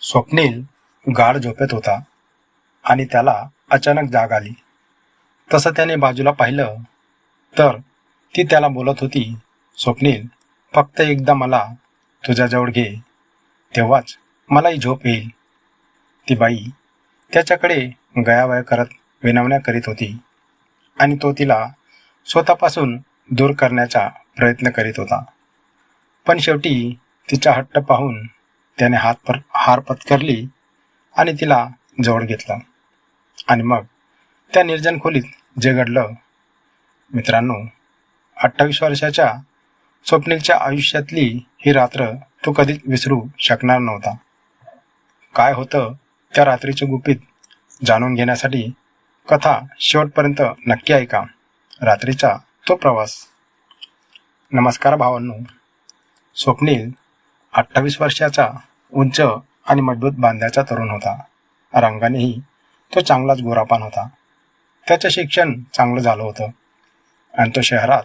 स्वप्नील गाढ झोपेत होता आणि त्याला अचानक जाग आली. तसं त्याने बाजूला पाहिलं तर ती त्याला बोलत होती, स्वप्नील, फक्त एकदा मला तुझ्याजवळ घे, तेव्हाच मलाही झोप येईल. ती बाई त्याच्याकडे गयावया करत विनवण्या करीत होती आणि तो तिला स्वतःपासून दूर करण्याचा प्रयत्न करीत होता. पण शेवटी तिचा हट्ट पाहून त्याने हार पत्करली आणि तिला जवळ घेतलं. आणि मग त्या निर्जन खोलीत जे घडलं, मित्रांनो, 28 वर्षाच्या स्वप्नीलच्या आयुष्यातली ही रात्र तो कधीच विसरू शकणार नव्हता. काय होतं त्या रात्रीच्या गुपित जाणून घेण्यासाठी कथा शेवटपर्यंत नक्की ऐका. रात्रीचा तो प्रवास. नमस्कार भावांनो. स्वप्नील 28 वर्षाचा, उंच आणि मजबूत बांध्याचा तरुण होता. रंगानेही तो चांगलाच गोरापान होता. त्याचं शिक्षण चांगलं झालं होतं आणि तो शहरात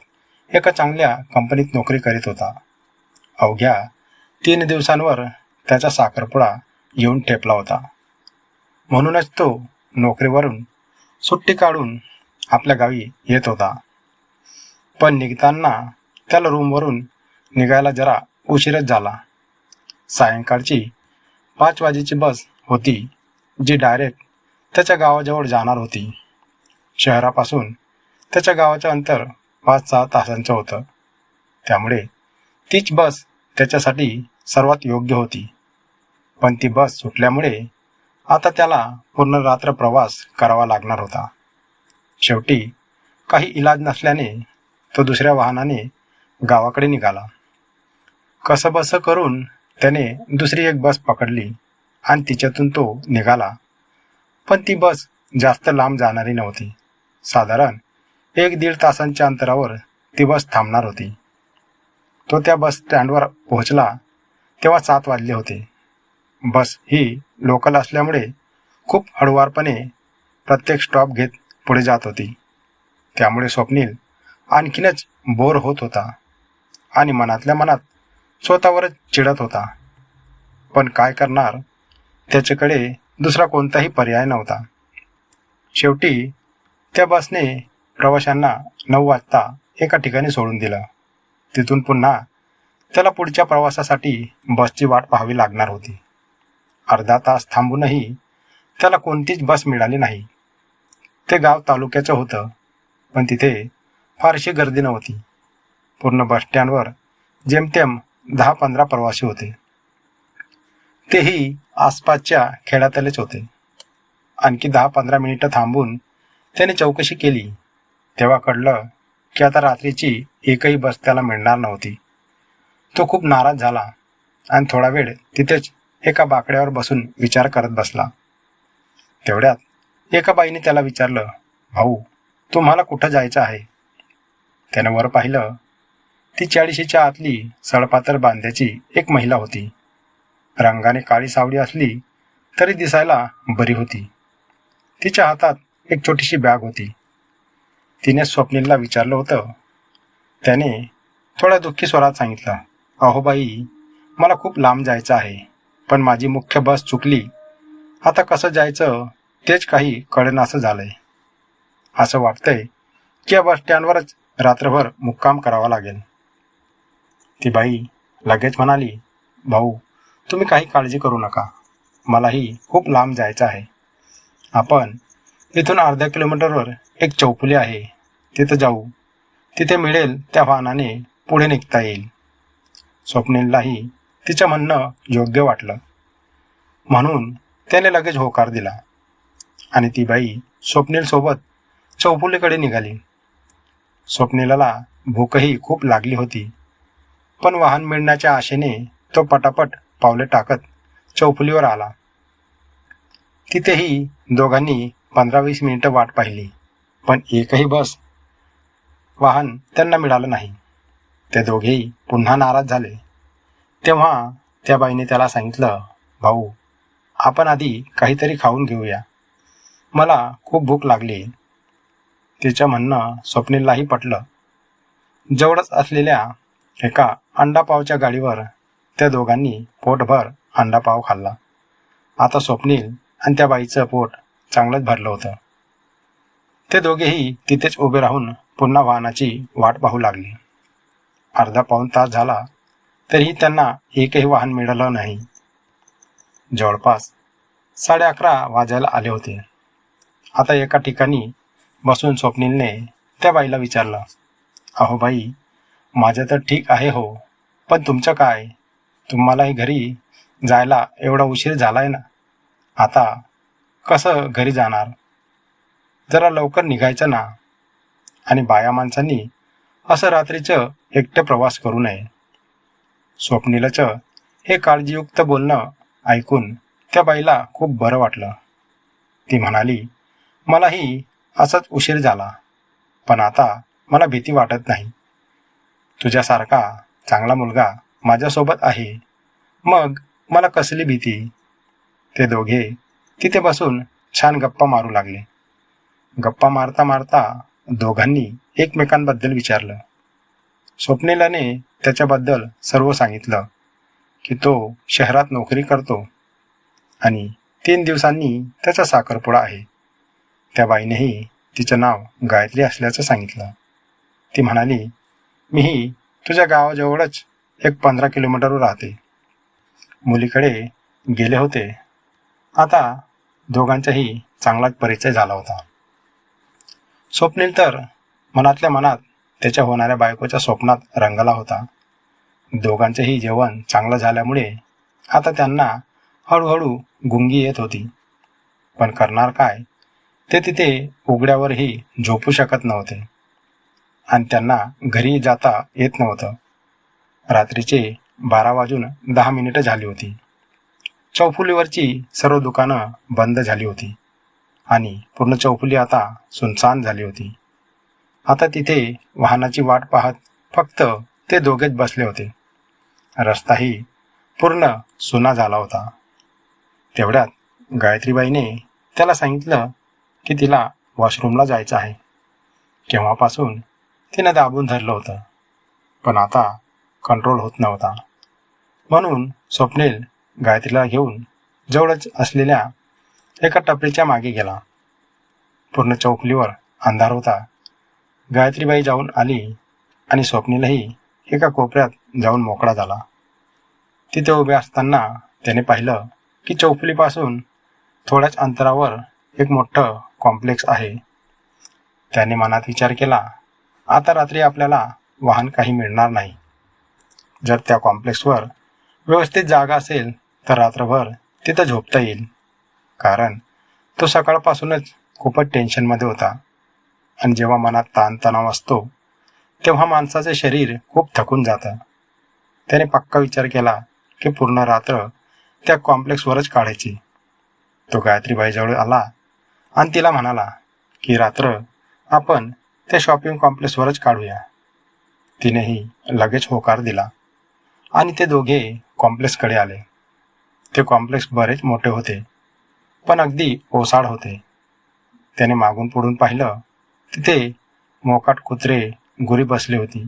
एका चांगल्या कंपनीत नोकरी करीत होता. अवघ्या 3 दिवसांवर त्याचा साखरपुडा येऊन ठेपला होता. म्हणूनच तो नोकरीवरून सुट्टी काढून आपल्या गावी येत होता. पण निघताना त्याला रूमवरून निघायला जरा उशीरच झाला. सायंकाळची 5 वाजेची बस होती जी डायरेक्ट त्याच्या गावाजवळ जाणार होती. शहरापासून त्याच्या गावाचं अंतर 5-6 तासांचं होतं. त्यामुळे तीच बस त्याच्यासाठी सर्वात योग्य होती. पण ती बस सुटल्यामुळे आता त्याला पूर्ण रात्र प्रवास करावा लागणार होता. शेवटी काही इलाज नसल्याने तो दुसऱ्या वाहनाने गावाकडे निघाला. कसंबसं करून त्याने दुसरी एक बस पकडली आणि तिच्यातून तो निघाला. पण ती बस जास्त लांब जाणारी नव्हती. साधारण 1-1.5 तासांच्या अंतरावर ती बस थांबणार होती. तो त्या बस स्टँडवर पोहोचला तेव्हा 7 वाजले होते. बस ही लोकल असल्यामुळे खूप हळुवारपणे प्रत्येक स्टॉप घेत पुढे जात होती. त्यामुळे स्वप्नील आणखीनच बोर होत होता आणि मनातल्या मनात स्वतःवरच चिडत होता. पण काय करणार, त्याच्याकडे दुसरा कोणताही पर्याय नव्हता. शेवटी त्या बसने प्रवाशांना 9 वाजता एका ठिकाणी सोडून दिलं. तिथून पुन्हा त्याला पुढच्या प्रवासासाठी बसची वाट पाहावी लागणार होती. अर्धा तास थांबूनही त्याला कोणतीच बस मिळाली नाही. ते गाव तालुक्याचं होतं, पण तिथे फारशी गर्दी नव्हती. पूर्ण बसस्टँडवर जेमतेम 10-15 प्रवासी होते. तेही आसपासच्या खेड्यातलेच होते. आणखी 10-15 मिनिटं थांबून त्याने चौकशी केली तेव्हा कळलं की आता रात्रीची एकही बस त्याला मिळणार नव्हती. तो खूप नाराज झाला आणि थोडा वेळ तिथेच एका बाकड्यावर बसून विचार करत बसला. तेवढ्यात एका बाईने त्याला विचारलं, भाऊ, तुम्हाला कुठं जायचं आहे? त्यानं वर पाहिलं. ती 40च्या आतली सडपातळ बांध्याची एक महिला होती. रंगाने काळी सावळी असली तरी दिसायला बरी होती. तिच्या हातात एक छोटीशी बॅग होती. तिने स्वप्नीलला विचारलं होतं. त्याने थोड्या दुःखी स्वरात सांगितलं, अहो बाई, मला खूप लांब जायचं आहे, पण माझी मुख्य बस चुकली. आता कसं जायचं तेच काही कळेनासं झालंय. असं वाटतंय की या बस स्टँडवरच रात्रभर मुक्काम करावा लागेल. ती बाई लगेच म्हणाली, भाऊ, तुम्ही काही काळजी करू नका. मलाही खूप लांब जायचं आहे. आपण इथून अर्ध्या किलोमीटरवर एक चौफुली आहे, तिथं जाऊ. तिथे मिळेल त्या वाहनाने पुढे निघता येईल. स्वप्नीललाही तिचं म्हणणं योग्य वाटलं, म्हणून त्याने लगेच होकार दिला आणि ती बाई स्वप्नीलसोबत चौफुलीकडे निघाली. स्वप्नीलला भूकही खूप लागली होती, पण वाहन मिळण्याच्या आशेने तो पटापट पावले टाकत चौफुलीवर आला. तिथेही दोघांनी 15-20 मिनिटं वाट पाहिली, पण एकही बस वाहन त्यांना मिळालं नाही. ते दोघेही पुन्हा नाराज झाले. तेव्हा त्या बाईने त्याला सांगितलं, भाऊ, आपण आधी काहीतरी खाऊन घेऊया. मला खूप भूक लागली. तिचं म्हणणं स्वप्नीललाही पटलं. जवळच असलेल्या एका अंडापावच्या गाडीवर त्या दोघांनी पोटभर अंडापाव खाल्ला आता स्वप्नील आणि त्या बाईचं पोट चांगलंच भरलं होतं. ते दोघेही तिथेच उभे राहून पुन्हा वाहनाची वाट पाहू लागले. अर्धा पाऊण तास झाला तरीही त्यांना एकही वाहन मिळालं नाही. जवळपास 11:30 वाजायला आले होते. आता एका ठिकाणी बसून स्वप्नीलने त्या बाईला विचारलं, अहो बाई, माझं तर ठीक आहे हो, पण तुमचं काय? तुम्हालाही घरी जायला एवढा उशीर झालाय ना. आता कसं घरी जाणार? जरा लवकर निघायचं ना. आणि बाया माणसांनी असं रात्रीचं एकटं प्रवास करू नये. स्वप्नीलचं हे काळजीयुक्त बोलणं ऐकून त्या बाईला खूप बरं वाटलं. ती म्हणाली, मलाही असाच उशीर झाला, पण आता मला भीती वाटत नाही. तुझ्यासारखा चांगला मुलगा माझ्यासोबत आहे, मग मला कसली भीती? ते दोघे तिथे बसून छान गप्पा मारू लागले. गप्पा मारता मारता दोघांनी एकमेकांबद्दल विचारलं. स्वप्नीलाने त्याच्याबद्दल सर्व सांगितलं की तो शहरात नोकरी करतो आणि 3 दिवसांनी त्याचा साखरपुडा आहे. त्या बाईनेही तिचं नाव गायत्री असल्याचं सांगितलं. ती म्हणाली, मीही तुझ्या गावाजवळच 15 किलोमीटरवर राहते. मुलीकडे गेले होते. आता दोघांचाही चांगलाच परिचय झाला होता. स्वप्नील तर मनातल्या मनात त्याच्या होणाऱ्या बायकोच्या स्वप्नात रंगला होता. दोघांचेही जेवण चांगलं झाल्यामुळे आता त्यांना हळूहळू गुंगी येत होती. पण करणार काय? ते तिथे उघड्यावरही झोपू शकत नव्हते आणि त्यांना घरी जाता येत नव्हतं. रात्रीचे 12:10 झाली होती. चौफुलीवरची सर्व दुकानं बंद झाली होती आणि पूर्ण चौफुली आता सुनसान झाली होती. आता तिथे वाहनाची वाट पाहत फक्त ते दोघेच बसले होते. रस्ताही पूर्ण सुना झाला होता. तेवढ्यात गायत्रीबाईने त्याला सांगितलं की तिला वॉशरूमला जायचं आहे. केव्हापासून तिनं दाबून धरलं होतं, पण आता कंट्रोल होत नव्हता. म्हणून स्वप्नील गायत्रीला घेऊन जवळच असलेल्या एका टपरीच्या मागे गेला. पूर्ण चौफुलीवर अंधार होता. गायत्रीबाई जाऊन आली आणि स्वप्नीलही एका कोपऱ्यात जाऊन मोकळा झाला. तिथे उभे असताना त्याने पाहिलं की चौफुलीपासून थोड्याच अंतरावर एक मोठं कॉम्प्लेक्स आहे. त्याने मनात विचार केला, आता रात्री आपल्याला वाहन काही मिळणार नाही. जर त्या कॉम्प्लेक्सवर व्यवस्थित जागा असेल तर रात्रभर तिथं झोपता येईल. कारण तो सकाळपासूनच खूपच टेन्शनमध्ये होता आणि जेव्हा मनात ताणतणाव असतो तेव्हा माणसाचे शरीर खूप थकून जातं. त्याने पक्का विचार केला की पूर्ण रात्र त्या कॉम्प्लेक्सवरच काढायची. तो गायत्रीबाईजवळ आला आणि तिला म्हणाला की रात्र आपण त्या शॉपिंग कॉम्प्लेक्सवरच काढूया. तिनेही लगेच होकार दिला आणि ते दोघे कॉम्प्लेक्सकडे आले. ते कॉम्प्लेक्स बरेच मोठे होते, पण अगदी ओसाड होते. त्याने मागून पुढून पाहिलं. तिथे मोकाट कुत्रे गुरी बसली होती.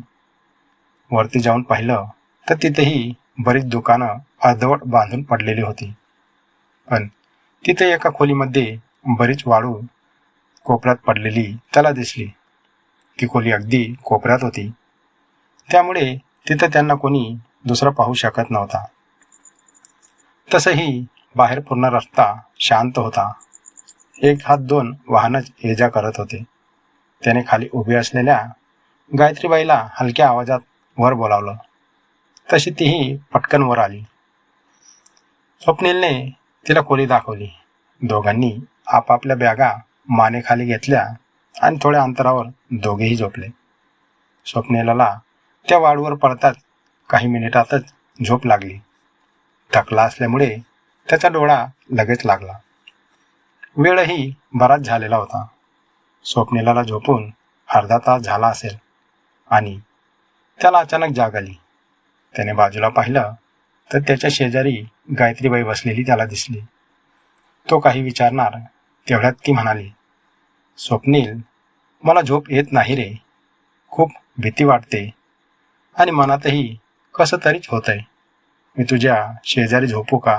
वरती जाऊन पाहिलं तर तिथेही बरीच दुकानं अर्धवट बांधून पडलेली होती. पण तिथे एका खोलीमध्ये बरीच वाळू कोपऱ्यात पडलेली त्याला दिसली. ती खोली अगदी कोपऱ्यात होती, त्यामुळे तिथं त्यांना कोणी दुसरं पाहू शकत नव्हता. तसंही बाहेर पूर्ण रस्ता शांत होता. 1-2 वाहनच ये जा करत होते. त्याने खाली उभी असलेल्या गायत्रीबाईला हलक्या आवाजात वर बोलावलं. तशी तीही पटकन वर आली. स्वप्नीलने तिला खोली दाखवली. दोघांनी आपापल्या बॅगा मानेखाली घेतल्या आणि थोड्या अंतरावर दोघेही झोपले. स्वप्नीलाला त्या वाळूवर पडताच काही मिनिटातच झोप लागली. थकला असल्यामुळे त्याचा डोळा लगेच लागला. वेळही बराच झालेला होता. स्वप्नीलाला झोपून अर्धा तास झाला असेल आणि त्याला अचानक जाग आली. त्याने बाजूला पाहिलं तर त्याच्या शेजारी गायत्रीबाई बसलेली त्याला दिसली. तो काही विचारणार तेवढ्यात ती म्हणाली, स्वप्नील, मला झोप येत नाही रे. खूप भीती वाटते आणि मनातही कसं तरीच होतंय. मी तुझ्या शेजारी झोपू का?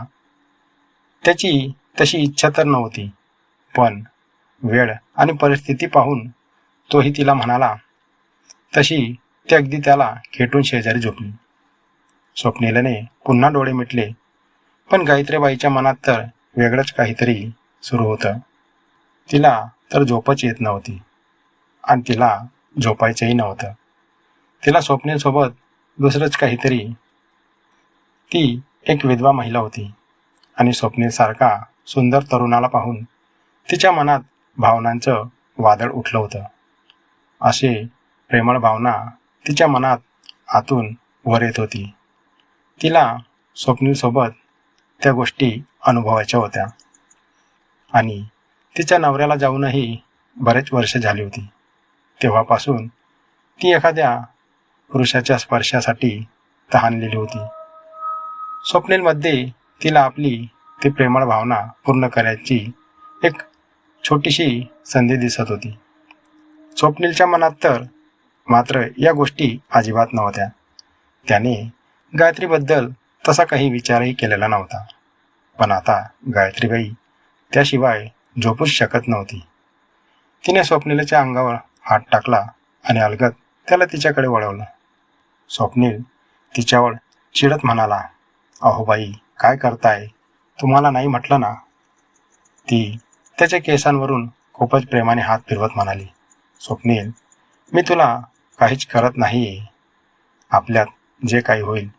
त्याची तशी इच्छा तर नव्हती, पण वेळ आणि परिस्थिती पाहून तोही तिला म्हणाला तशी ती अगदी त्याला खेटून शेजारी झोपली. स्वप्नीलने पुन्हा डोळे मिटले, पण गायत्रीबाईच्या मनात तर वेगळंच काहीतरी सुरू होतं. तिला तर झोपच येत नव्हती आणि तिला झोपायचंही नव्हतं. तिला स्वप्नीलसोबत दुसरंच काहीतरी. ती एक विधवा महिला होती आणि स्वप्नीलसारखा सुंदर तरुणाला पाहून तिच्या मनात भावनांचं वादळ उठलं होतं. असे प्रेमळ भावना तिच्या मनात आतून वर येत होती. तिला स्वप्नीलसोबत त्या गोष्टी अनुभवायच्या होत्या आणि तिच्या नवऱ्याला जाऊनही बरेच वर्ष झाली होती. तेव्हापासून ती एखाद्या पुरुषाच्या स्पर्शासाठी तहानलेली होती. स्वप्नीलमध्ये तिला आपली ती प्रेमळ भावना पूर्ण करायची एक छोटीशी संधी दिसत होती. स्वप्नीलच्या मनात तर मात्र या गोष्टी अजिबात नव्हत्या. त्याने गायत्रीबद्दल तसा काही विचारही केलेला नव्हता. पण आता गायत्रीबाई त्याशिवाय झोपूच शकत नव्हती. तिने स्वप्नीलच्या अंगावर हात टाकला आणि अलगद त्याला तिच्याकडे वळवलं. स्वप्नील तिच्यावर चिडत म्हणाला, अहो बाई, काय करताय? तुम्हाला नाही म्हटलं ना? ती त्याच्या केसांवरून खूपच प्रेमाने हात फिरवत म्हणाली, स्वप्नील, मी तुला काहीच करत नाहीये. आपल्यात जे काही होईल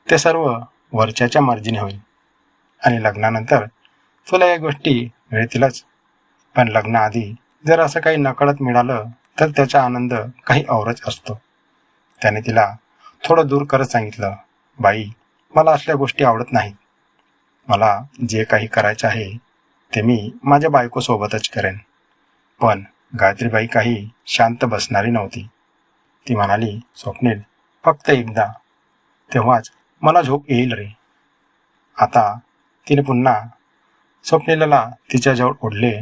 ते सर्व वरच्याच्या मर्जीने होईल आणि लग्नानंतर तुला या गोष्टी मिळतीलच. पण लग्नाआधी जर असं काही नकळत मिळालं तर त्याचा आनंद काही औरच असतो. त्याने तिला थोडं दूर करत सांगितलं, बाई, मला असल्या गोष्टी आवडत नाहीत. मला जे काही करायचं आहे ते मी माझ्या बायकोसोबतच करेन. पण गायत्रीबाई काही शांत बसणारी नव्हती. ती म्हणाली, स्वप्नील, फक्त एकदा, तेव्हाच मला झोप येईल रे. आता तिने पुन्हा स्वप्नीलला तिच्याजवळ ओढले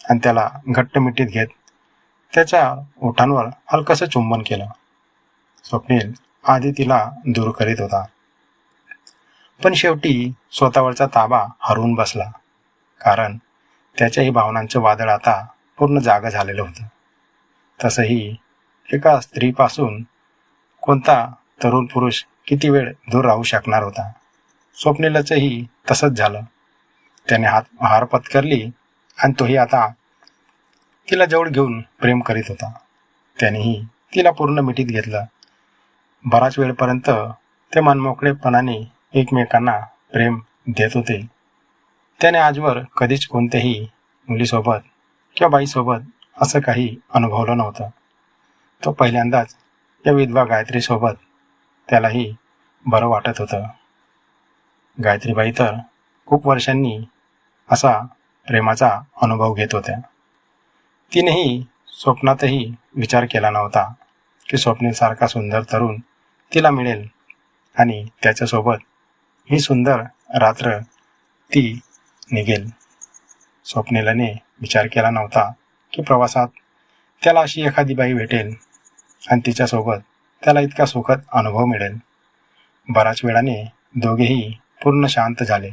आणि त्याला घट्ट मिठीत घेत त्याच्या ओठांवर हलकंसं चुंबन केलं. स्वप्नील आधी तिला दूर करीत होता, पण शेवटी स्वतःवरचा ताबा हरवून बसला, कारण त्याच्याही भावनांचं वादळ आता पूर्ण जागं झालेलं होतं. तसंही एका स्त्रीपासून कोणता तरुण पुरुष किती वेळ दूर राहू शकणार होता? स्वप्नीलचंही तसंच झालं. त्याने हार पत्करली आणि तोही आता तिला जवळ घेऊन प्रेम करीत होता. त्यानेही तिला पूर्ण मिठीत घेतलं. बराच वेळपर्यंत ते मनमोकळेपणाने एकमेकांना प्रेम देत होते. त्याने आजवर कधीच कोणत्याही मुलीसोबत किंवा बाईसोबत असं काही अनुभवलं नव्हतं. तो पहिल्यांदाच या विधवा गायत्रीसोबत त्यालाही बरं वाटत होतं. गायत्रीबाई तर खूप वर्षांनी असा प्रेमाचा अनुभव घेत होत्या. तिनेही स्वप्नातही विचार केला नव्हता की स्वप्नीलसारखा सुंदर तरुण तिला मिळेल आणि त्याच्यासोबत ही सुंदर रात्र ती निघेल. स्वप्नीलने विचार केला नव्हता की प्रवासात त्याला अशी एखादी बाई भेटेल आणि तिच्यासोबत त्याला इतका सुखद अनुभव मिळेल. बराच वेळाने दोघेही पूर्ण शांत झाले.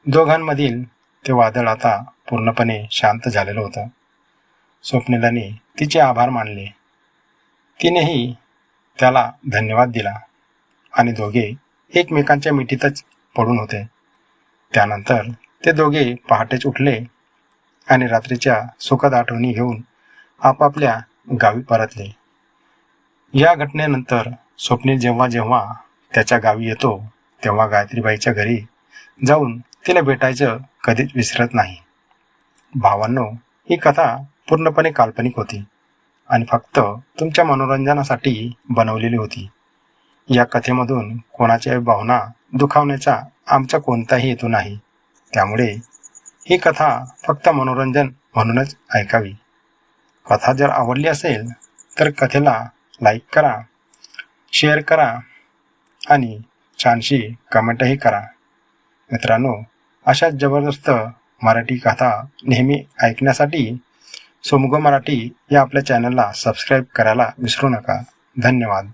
दोघांमधील ते वादळ आता पूर्णपणे शांत झालेलं होतं. स्वप्नीलने तिचे आभार मानले. तिनेही त्याला धन्यवाद दिला आणि दोघे एकमेकांच्या मिठीतच पडून होते. त्यानंतर ते दोघे पहाटेच उठले आणि रात्रीच्या सुखद आठवणी घेऊन आपापल्या गावी परतले. या घटनेनंतर स्वप्नील जेव्हा जेव्हा त्याच्या गावी येतो तेव्हा गायत्रीबाईच्या घरी जाऊन तिला भेटायचं कधीच विसरत नाही. भावांनो, ही कथा पूर्णपणे काल्पनिक होती आणि फक्त तुमच्या मनोरंजनासाठी बनवलेली होती. या कथेमधून कोणाच्या भावना दुखावण्याचा आमचा कोणताही हेतू नाही. त्यामुळे ही कथा फक्त मनोरंजन म्हणूनच ऐकावी. कथा जर आवडली असेल तर कथेला लाईक करा, शेअर करा आणि छानशी कमेंटही करा. मित्रांनो, अशाच जबरदस्त मराठी कथा नेहमी ऐकण्यासाठी सोमगो मराठी या आपल्या चॅनलला सबस्क्राईब करायला विसरू नका. धन्यवाद.